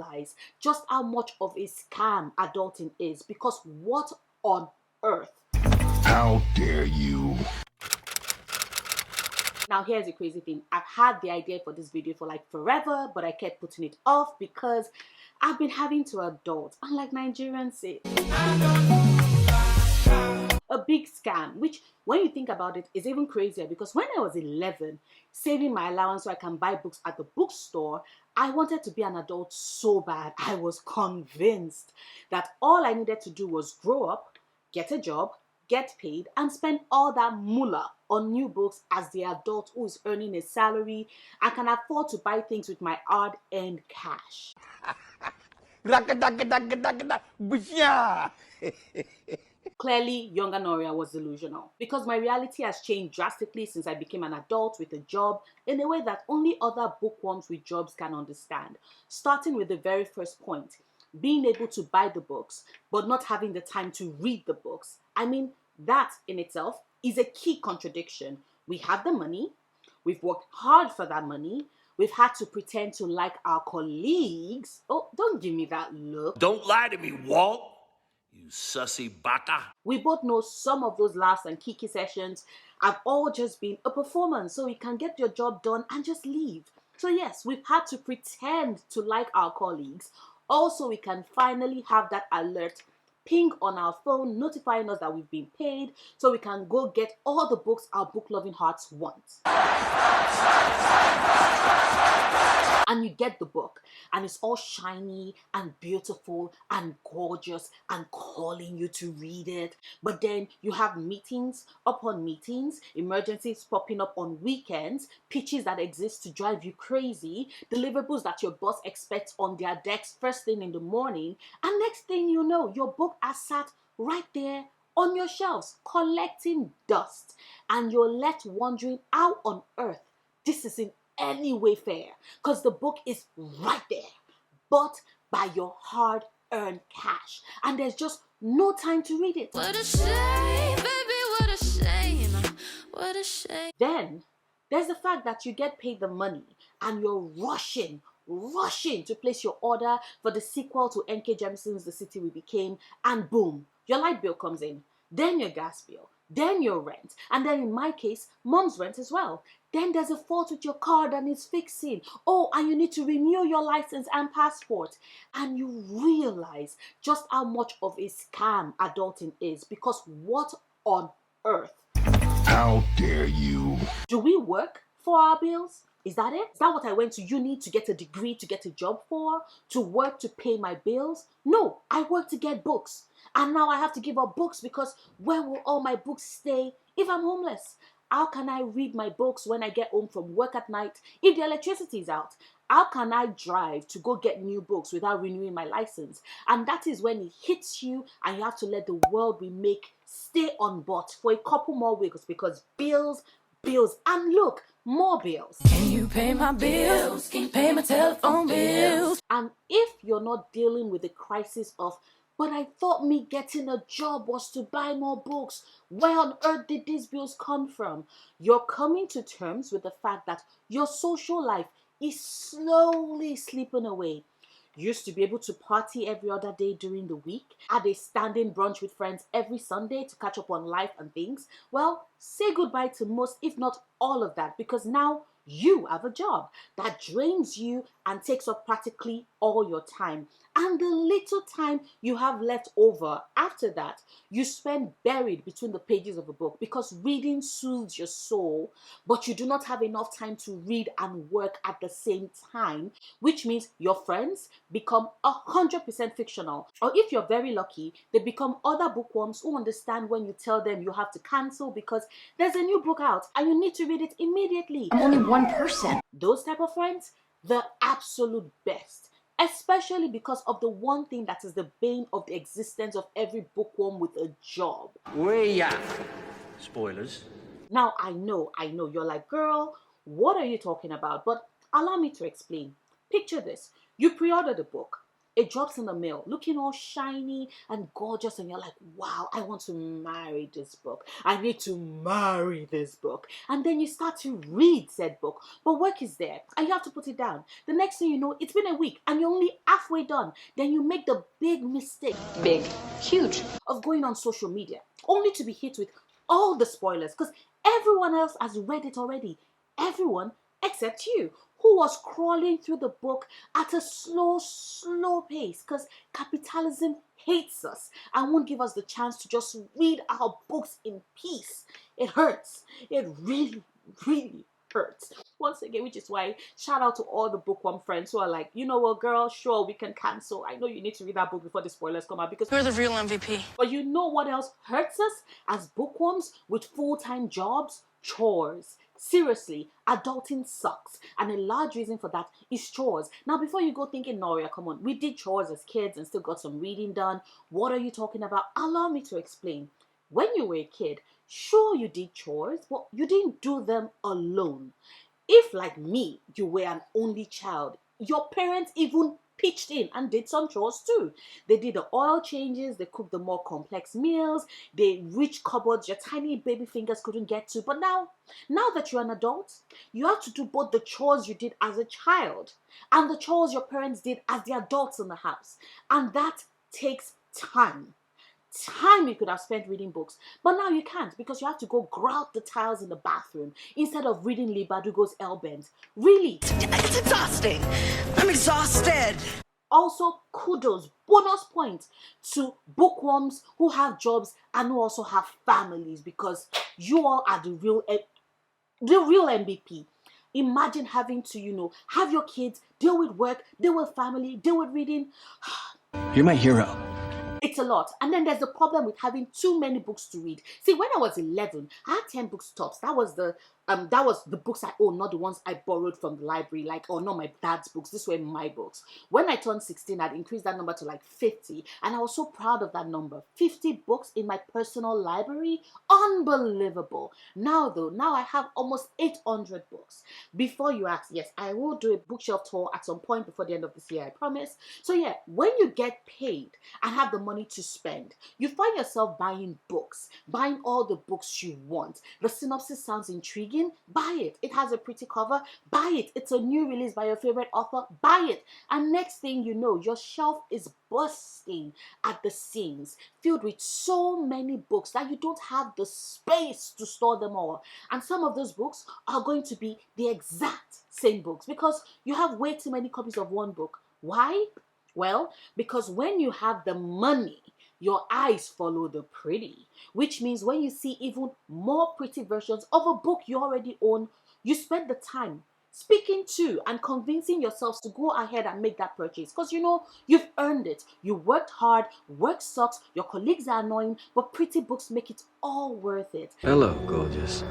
realize just how much of a scam adulting is, because what on earth? How dare you? Now here's the crazy thing. I've had the idea for this video for like forever, but I kept putting it off because I've been having to adult, unlike Nigerians say. A big scam, which when you think about it is even crazier, because when I was 11, saving my allowance so I can buy books at the bookstore, I wanted to be an adult so bad. I was convinced that all I needed to do was grow up, get a job, get paid, and spend all that moolah on new books as the adult who is earning a salary and can afford to buy things with my hard-earned cash. Clearly, younger Noria was delusional, because my reality has changed drastically since I became an adult with a job in a way that only other bookworms with jobs can understand. Starting with the very first point, being able to buy the books but not having the time to read the books. I mean, that in itself is a key contradiction. We have the money, we've worked hard for that money, we've had to pretend to like our colleagues. Oh, don't give me that look. Don't lie to me, Walt. You sussy baka. We both know some of those laughs and kiki sessions have all just been a performance, so you can get your job done and just leave. So yes, we've had to pretend to like our colleagues. Also, we can finally have that alert ping on our phone notifying us that we've been paid, so we can go get all the books our book-loving hearts want. And you get the book, and it's all shiny and beautiful and gorgeous and calling you to read it. But then you have meetings upon meetings, emergencies popping up on weekends, pitches that exist to drive you crazy, deliverables that your boss expects on their decks first thing in the morning, and next thing you know, your book has sat right there on your shelves collecting dust, and you're left wondering how on earth this is in any way fair, because the book is right there, bought by your hard-earned cash, and there's just no time to read it. What a shame, baby, what a shame, what a shame. Then there's the fact that you get paid the money and you're rushing to place your order for the sequel to N.K. Jemisin's The City We Became, and boom, your light bill comes in, then your gas bill, then your rent, and then in my case, mom's rent as well. Then there's a fault with your card and it's fixing. Oh, and you need to renew your license and passport. And you realize just how much of a scam adulting is, because what on earth? How dare you? Do we work for our bills? Is that it? Is that what I went to uni to get a degree, to get a job for? To work to pay my bills? No, I work to get books. And now I have to give up books, because where will all my books stay if I'm homeless? How can I read my books when I get home from work at night if the electricity is out? How can I drive to go get new books without renewing my license? And that is when it hits you and you have to let the world we make stay on board for a couple more weeks, because bills, and look, more bills. Can you pay my bills? Can you pay my telephone bills? And if you're not dealing with the crisis of, but I thought me getting a job was to buy more books, where on earth did these bills come from? You're coming to terms with the fact that your social life is slowly slipping away. You used to be able to party every other day during the week, had a standing brunch with friends every Sunday to catch up on life and things. Well, say goodbye to most, if not all of that, because now you have a job that drains you and takes up practically all your time. And the little time you have left over after that, you spend buried between the pages of a book, because reading soothes your soul, but you do not have enough time to read and work at the same time, which means your friends become 100% fictional. Or if you're very lucky, they become other bookworms who understand when you tell them you have to cancel because there's a new book out and you need to read it immediately. I'm only one person. Those type of friends, the absolute best. Especially because of the one thing that is the bane of the existence of every bookworm with a job. Spoilers. Now, I know, you're like, girl, what are you talking about? But allow me to explain. Picture this. You pre-ordered a book. It drops in the mail, looking all shiny and gorgeous, and you're like, wow, I want to marry this book. I need to marry this book. And then you start to read said book, but work is there, and you have to put it down. The next thing you know, it's been a week, and you're only halfway done. Then you make the big mistake, Big, huge, of going on social media, only to be hit with all the spoilers, because everyone else has read it already. Everyone except you, who was crawling through the book at a slow pace, because capitalism hates us and won't give us the chance to just read our books in peace. It hurts. It really hurts. Once again, which is why shout out to all the bookworm friends who are like, you know what, girl, sure, we can cancel. I know you need to read that book before the spoilers come out, because you're the real MVP. but you know what else hurts us as bookworms with full-time jobs? Chores. Seriously, adulting sucks. And a large reason for that is chores. Now, before you go thinking, Noria, come on, we did chores as kids and still got some reading done. What are you talking about? Allow me to explain. When you were a kid, sure you did chores, but you didn't do them alone. If, like me, you were an only child, your parents even pitched in and did some chores too. They did the oil changes, they cooked the more complex meals, they reached cupboards your tiny baby fingers couldn't get to. But now that you're an adult, you have to do both the chores you did as a child and the chores your parents did as the adults in the house. And that takes time. Time you could have spent reading books, but now you can't, because you have to go grout the tiles in the bathroom instead of reading Lee Badugo's Elbent. Really, It's exhausting. I'm exhausted. also kudos, bonus points to bookworms who have jobs and who also have families, because you all are the real MVP. Imagine having to, have your kids deal with work, deal with family, deal with reading. You're my hero. It's a lot. And then there's the problem with having too many books to read. See, when I was 11, I had 10 books tops. That was the books I owned, not the ones I borrowed from the library, not my dad's books. These were my books. When I turned 16, I'd increased that number to like 50. And I was so proud of that number. 50 books in my personal library. Unbelievable. Now I have almost 800 books. Before you ask, yes, I will do a bookshelf tour at some point before the end of this year, I promise. So yeah, when you get paid and have the money to spend, you find yourself buying books, buying all the books you want. The synopsis sounds intriguing. Buy it. It has a pretty cover. Buy it. It's a new release by your favorite author. Buy it. And next thing you know, your shelf is bursting at the seams, filled with so many books that you don't have the space to store them all. And some of those books are going to be the exact same books because you have way too many copies of one book. Why? Well, because when you have the money, your eyes follow the pretty, which means when you see even more pretty versions of a book you already own, you spend the time speaking to and convincing yourselves to go ahead and make that purchase, because you've earned it. You worked hard, work sucks, your colleagues are annoying, but pretty books make it all worth it. Hello, gorgeous.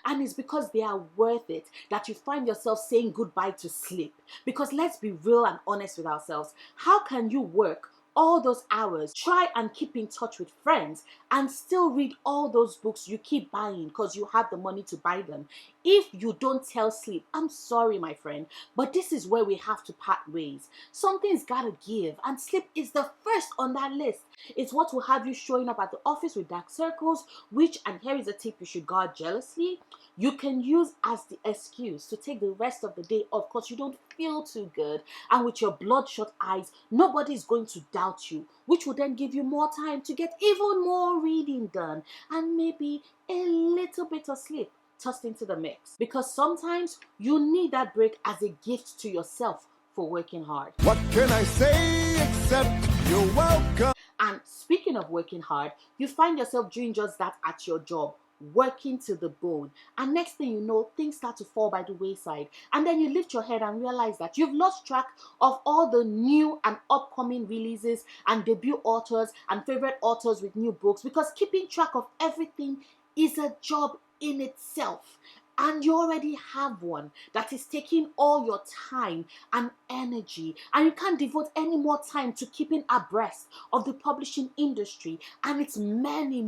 And it's because they are worth it that you find yourself saying goodbye to sleep. Because let's be real and honest with ourselves. How can you work all those hours, try and keep in touch with friends, and still read all those books you keep buying because you have the money to buy them, if you don't tell sleep? I'm sorry, my friend, but this is where we have to part ways. Something's gotta give, and sleep is the first on that list. It's what will have you showing up at the office with dark circles, which, and here is a tip you should guard jealously, you can use as the excuse to take the rest of the day off because you don't feel too good, and with your bloodshot eyes, nobody's going to doubt you, which will then give you more time to get even more reading done, and maybe a little bit of sleep tossed into the mix. Because sometimes you need that break as a gift to yourself for working hard. What can I say except you're welcome? And speaking of working hard, you find yourself doing just that at your job, working to the bone. And next thing you know, things start to fall by the wayside. And then you lift your head and realize that you've lost track of all the new and upcoming releases and debut authors and favorite authors with new books, because keeping track of everything is a job in itself. And you already have one that is taking all your time and energy, and you can't devote any more time to keeping abreast of the publishing industry and its many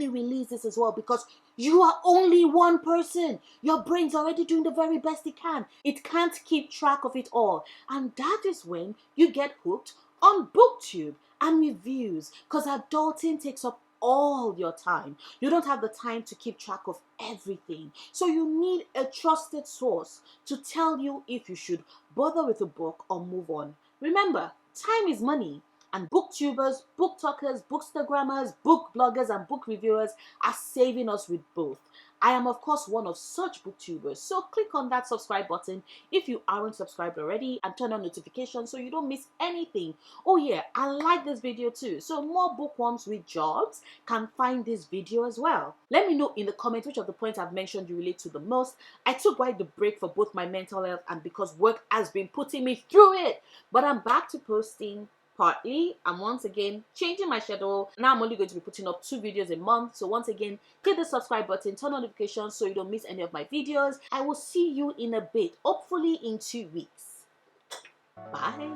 releases as well, because You are only one person. Your brain's already doing the very best it can. It can't keep track of it all. And that is when you get hooked on BookTube and reviews, because adulting takes up all your time. You don't have the time to keep track of everything. So you need a trusted source to tell you if you should bother with a book or move on. Remember, time is money. And booktubers, book talkers, bookstagrammers, book bloggers, and book reviewers are saving us with both. I am, of course, one of such booktubers. So click on that subscribe button if you aren't subscribed already and turn on notifications so you don't miss anything. Oh yeah, and like this video too, so more bookworms with jobs can find this video as well. Let me know in the comments which of the points I've mentioned you relate to the most. I took quite the break for both my mental health and because work has been putting me through it. But I'm back to posting. Partly, I'm once again changing my schedule. Now I'm only going to be putting up 2 videos a month. So once again, hit the subscribe button, turn on notifications so you don't miss any of my videos. I will see you in a bit, hopefully in 2 weeks. Bye.